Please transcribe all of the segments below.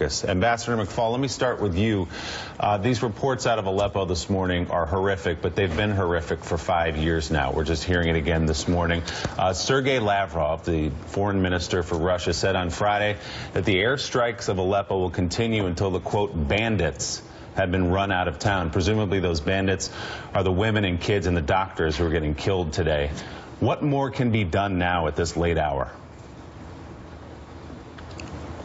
focus. Ambassador McFall, let me start with you. These reports out of Aleppo this morning are horrific, but they've been horrific for 5 years now. We're just hearing it again this morning. Sergei Lavrov, the foreign minister for Russia, said on Friday that the airstrikes of Aleppo will continue until the, quote, bandits have been run out of town. Presumably those bandits are the women and kids and the doctors who are getting killed today. What more can be done now at this late hour?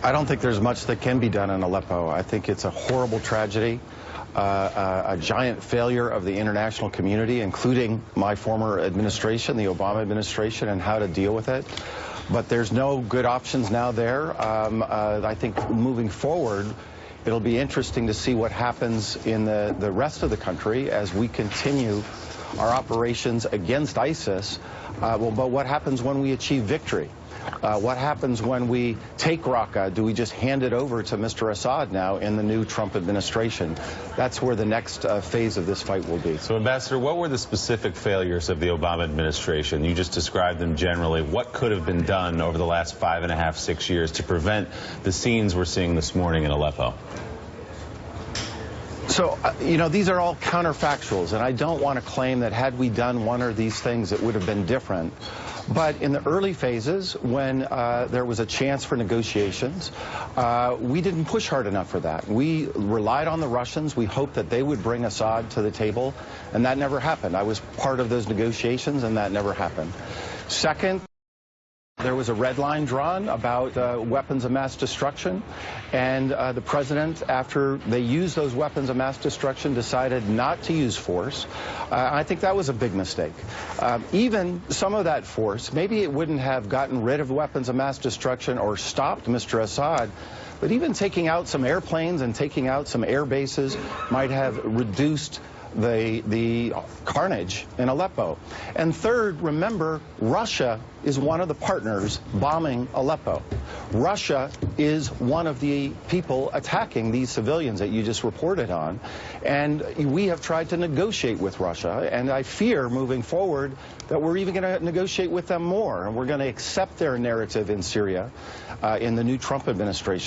I don't think there's much that can be done in Aleppo. I think it's a horrible tragedy, a giant failure of the international community, including my former administration, the Obama administration, and how to deal with it. But there's no good options now there. I think moving forward, it'll be interesting to see what happens in the rest of the country as we continue our operations against ISIS. But what happens when we achieve victory? What happens when we take Raqqa? Do we just hand it over to Mr. Assad now in the new Trump administration? That's where the next phase of this fight will be. So, Ambassador, what were the specific failures of the Obama administration? You just described them generally. What could have been done over the last 5.5, 6 years to prevent the scenes we're seeing this morning in Aleppo? So, you know, these are all counterfactuals, and I don't want to claim that had we done one of these things, it would have been different. But in the early phases, when there was a chance for negotiations, we didn't push hard enough for that. We relied on the Russians. We hoped that they would bring Assad to the table, and that never happened. I was part of those negotiations, and that never happened. Second, there was a red line drawn about weapons of mass destruction, and the president, after they used those weapons of mass destruction, decided not to use force. I think that was a big mistake. Even some of that force, maybe it wouldn't have gotten rid of weapons of mass destruction or stopped Mr. Assad, but even taking out some airplanes and taking out some air bases might have reduced the carnage in Aleppo. And third, remember, Russia is one of the partners bombing Aleppo. Russia is one of the people attacking these civilians that you just reported on. And we have tried to negotiate with Russia, and I fear moving forward that we're even going to negotiate with them more, and we're going to accept their narrative in Syria in the new Trump administration.